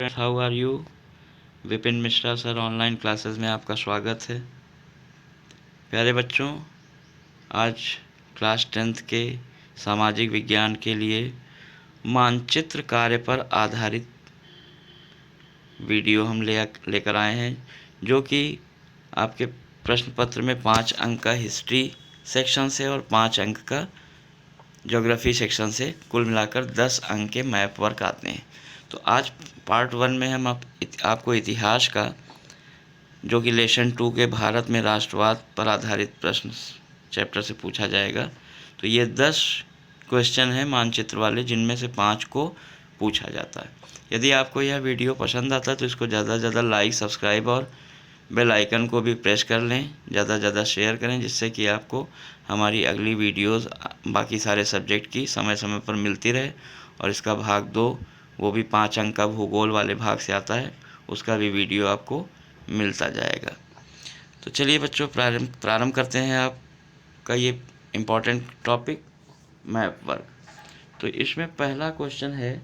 How are you? Vipin Mishra sir online classes में आपका स्वागत है। प्यारे बच्चों, आज क्लास 10th के सामाजिक विज्ञान के लिए मानचित्र कार्य पर आधारित वीडियो हम लेकर आए हैं, जो कि आपके प्रश्न पत्र में 5 अंक का हिस्ट्री सेक्शन से और 5 अंक का ज्योग्राफी सेक्शन से कुल मिलाकर 10 अंक के मैप वर्क आते हैं। तो आज पार्ट 1 में हम आपको इतिहास का, जो कि लेसन 2 के भारत में राष्ट्रवाद पर आधारित प्रश्न चैप्टर से पूछा जाएगा। तो ये 10 क्वेश्चन हैं मानचित्र वाले, जिनमें से 5 को पूछा जाता है। यदि आपको यह वीडियो पसंद आता है तो इसको ज़्यादा से ज़्यादा लाइक, सब्सक्राइब और बेल आइकन को भी प्रेस कर लें। ज़्यादा से ज़्यादा शेयर करें, जिससे कि आपको हमारी अगली वीडियोस बाकी सारे सब्जेक्ट की समय समय पर मिलती रहे। और इसका भाग 2, वो भी 5 अंक का भूगोल वाले भाग से आता है, उसका भी वीडियो आपको मिलता जाएगा। तो चलिए बच्चों, प्रारंभ करते हैं आपका ये इम्पोर्टेंट टॉपिक, मैप वर्क। तो इसमें पहला क्वेश्चन है,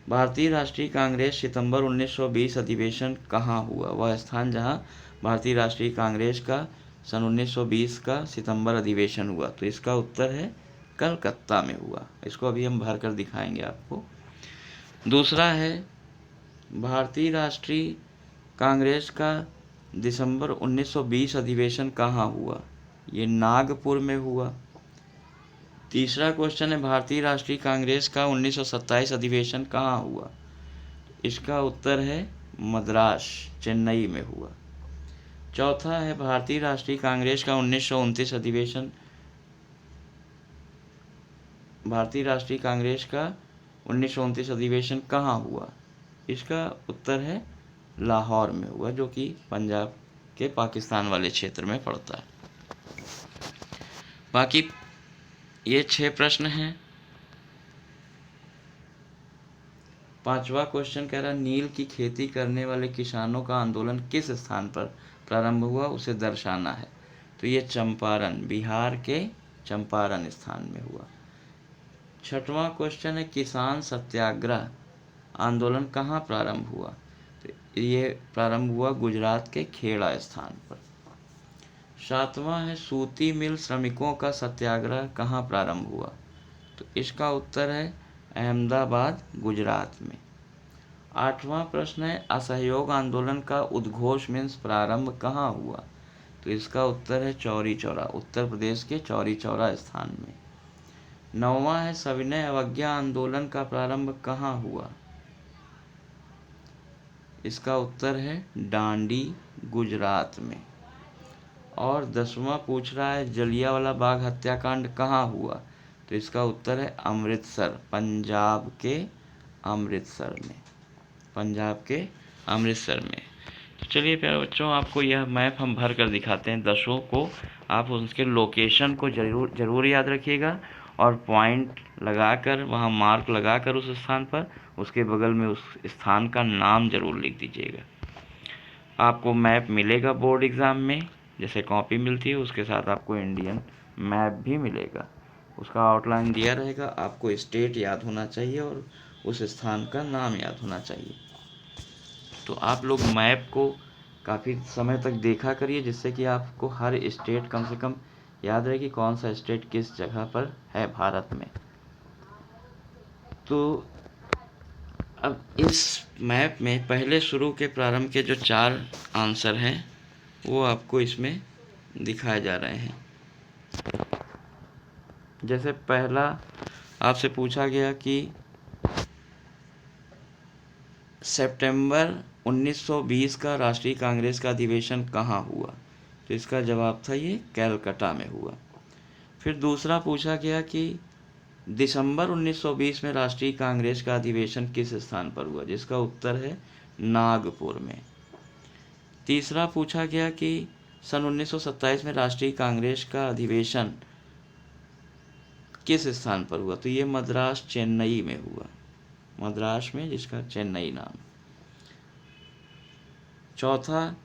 भारतीय राष्ट्रीय कांग्रेस सितंबर 1920 अधिवेशन कहाँ हुआ? वह स्थान जहाँ भारतीय राष्ट्रीय कांग्रेस का सन 1920 का सितंबर अधिवेशन हुआ। तो इसका उत्तर है कलकत्ता में हुआ। इसको अभी हम भर कर दिखाएंगे आपको। दूसरा है, भारतीय राष्ट्रीय कांग्रेस का दिसंबर 1920 अधिवेशन कहाँ हुआ? ये नागपुर में हुआ। तीसरा क्वेश्चन है, भारतीय राष्ट्रीय कांग्रेस का 1927 अधिवेशन कहाँ हुआ? इसका उत्तर है मद्रास, चेन्नई में हुआ। चौथा है, भारतीय राष्ट्रीय कांग्रेस का 1929 अधिवेशन, भारतीय राष्ट्रीय कांग्रेस का 1929 अधिवेशन कहाँ हुआ? इसका उत्तर है लाहौर में हुआ, जो कि पंजाब के पाकिस्तान वाले क्षेत्र में पड़ता है। बाकी ये 6 प्रश्न हैं। पांचवा क्वेश्चन कह रहा है, नील की खेती करने वाले किसानों का आंदोलन किस स्थान पर प्रारंभ हुआ, उसे दर्शाना है। तो ये चंपारण, बिहार के चंपारण स्थान में हुआ। छठवां क्वेश्चन है, किसान सत्याग्रह आंदोलन कहाँ प्रारंभ हुआ? तो ये प्रारंभ हुआ गुजरात के खेड़ा स्थान पर। सातवां है, सूती मिल श्रमिकों का सत्याग्रह कहाँ प्रारंभ हुआ? तो इसका उत्तर है अहमदाबाद, गुजरात में। आठवां प्रश्न है, असहयोग आंदोलन का उद्घोष मीन्स प्रारंभ कहाँ हुआ? तो इसका उत्तर है चौरी चौरा, उत्तर प्रदेश के चौरी चौरा स्थान में। नौवां है, सविनय अवज्ञा आंदोलन का प्रारंभ कहाँ हुआ? इसका उत्तर है डांडी, गुजरात में। और 10वां पूछ रहा है, जलियांवाला बाग हत्याकांड कहाँ हुआ? तो इसका उत्तर है अमृतसर, पंजाब के अमृतसर में, पंजाब के अमृतसर में। तो चलिए प्यारे बच्चों, आपको यह मैप हम भर कर दिखाते हैं 10 को। आप उसके लोकेशन को जरूर याद रखिएगा और पॉइंट लगाकर, वहाँ मार्क लगाकर उस स्थान पर उसके बगल में उस स्थान का नाम जरूर लिख दीजिएगा। आपको मैप मिलेगा बोर्ड एग्ज़ाम में, जैसे कॉपी मिलती है उसके साथ आपको इंडियन मैप भी मिलेगा। उसका आउटलाइन दिया रहेगा। आपको स्टेट याद होना चाहिए और उस स्थान का नाम याद होना चाहिए। तो आप लोग मैप को काफ़ी समय तक देखा करिए, जिससे कि आपको हर स्टेट कम से कम याद रहे कि कौन सा स्टेट किस जगह पर है भारत में। तो अब इस मैप में पहले शुरू के प्रारंभ के जो 4 आंसर हैं वो आपको इसमें दिखाए जा रहे हैं। जैसे पहला आपसे पूछा गया कि सितंबर 1920 का राष्ट्रीय कांग्रेस का अधिवेशन कहाँ हुआ? तो इसका जवाब था ये कलकत्ता में हुआ। फिर दूसरा पूछा गया कि दिसंबर 1920 में राष्ट्रीय कांग्रेस का अधिवेशन किस स्थान पर हुआ? जिसका उत्तर है नागपुर में। तीसरा पूछा गया कि सन 1927 में राष्ट्रीय कांग्रेस का अधिवेशन किस स्थान पर हुआ? तो ये मद्रास, चेन्नई में हुआ, मद्रास में, जिसका चेन्नई नाम। चौथा,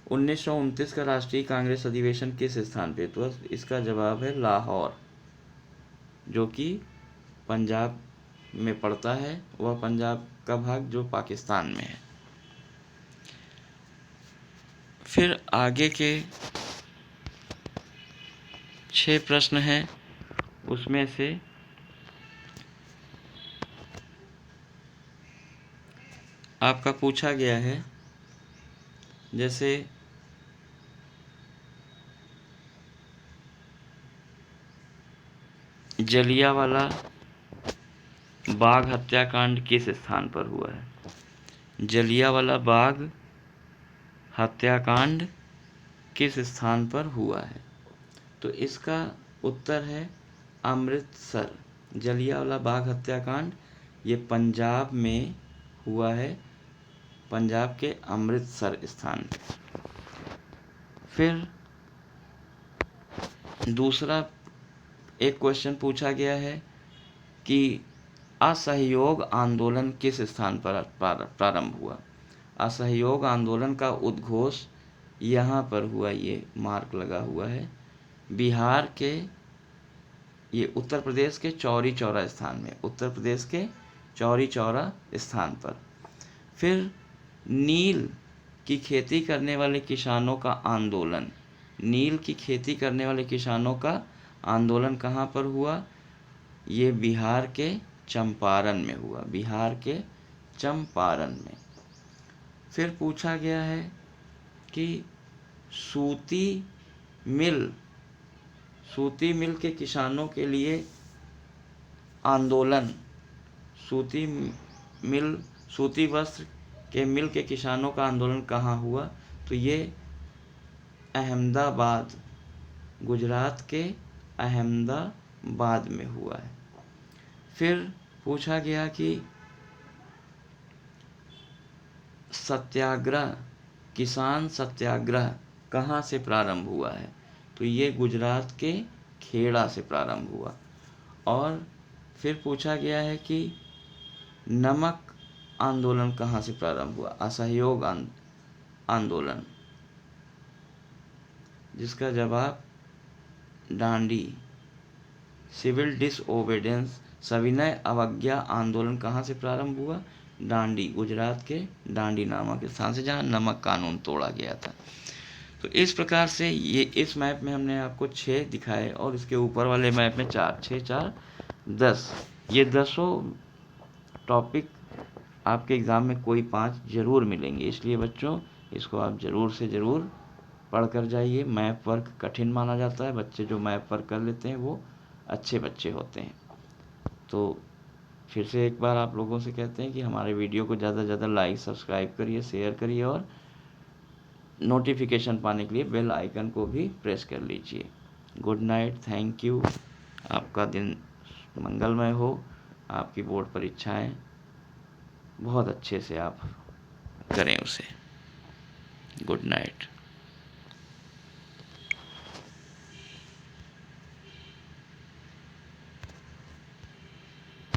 1929 का राष्ट्रीय कांग्रेस अधिवेशन किस स्थान पे? तो इसका जवाब है लाहौर, जो कि पंजाब में पड़ता है, वह पंजाब का भाग जो पाकिस्तान में है। फिर आगे के 6 प्रश्न हैं, उसमें से आपका पूछा गया है, जैसे जलियांवाला बाग हत्याकांड किस स्थान पर हुआ है? जलियांवाला बाग हत्याकांड किस स्थान पर हुआ है? तो इसका उत्तर है अमृतसर। जलियांवाला बाग हत्याकांड ये पंजाब में हुआ है, पंजाब के अमृतसर स्थान पे। फिर दूसरा एक क्वेश्चन पूछा गया है कि असहयोग आंदोलन किस स्थान पर प्रारंभ हुआ? असहयोग आंदोलन का उद्घोष यहाँ पर हुआ, ये मार्क लगा हुआ है, बिहार के, ये उत्तर प्रदेश के चौरी चौरा स्थान में, उत्तर प्रदेश के चौरी चौरा स्थान पर। फिर नील की खेती करने वाले किसानों का आंदोलन, नील की खेती करने वाले किसानों का आंदोलन कहाँ पर हुआ? ये बिहार के चंपारण में हुआ, बिहार के चंपारण में। फिर पूछा गया है कि सूती मिल के किसानों के लिए आंदोलन, सूती वस्त्र के मिल के किसानों का आंदोलन कहाँ हुआ? तो ये अहमदाबाद, गुजरात के अहमदाबाद में हुआ है। फिर पूछा गया कि सत्याग्रह, किसान सत्याग्रह कहाँ से प्रारंभ हुआ है? तो ये गुजरात के खेड़ा से प्रारंभ हुआ। और फिर पूछा गया है कि नमक आंदोलन कहाँ से प्रारंभ हुआ? असहयोग आंदोलन, जिसका जवाब डांडी। सिविल डिसओबीडियंस, सविनय अवज्ञा आंदोलन कहाँ से प्रारंभ हुआ? डांडी, गुजरात के डांडी नामक स्थान से, जहाँ नमक कानून तोड़ा गया था। तो इस प्रकार से ये इस मैप में हमने आपको 6 दिखाए, और इसके ऊपर वाले मैप में 4, 6, 4, 10। ये 10 टॉपिक आपके एग्ज़ाम में कोई 5 जरूर मिलेंगे, इसलिए बच्चों इसको आप ज़रूर से ज़रूर पढ़ कर जाइए। मैप वर्क कठिन माना जाता है, बच्चे जो मैप वर्क कर लेते हैं वो अच्छे बच्चे होते हैं। तो फिर से एक बार आप लोगों से कहते हैं कि हमारे वीडियो को ज़्यादा से ज़्यादा लाइक, सब्सक्राइब करिए, शेयर करिए, और नोटिफिकेशन पाने के लिए बेल आइकन को भी प्रेस कर लीजिए। Good night, thank you. आपका दिन मंगलमय हो, आपकी बोर्ड परीक्षाएं बहुत अच्छे से आप करें उसे। Good night.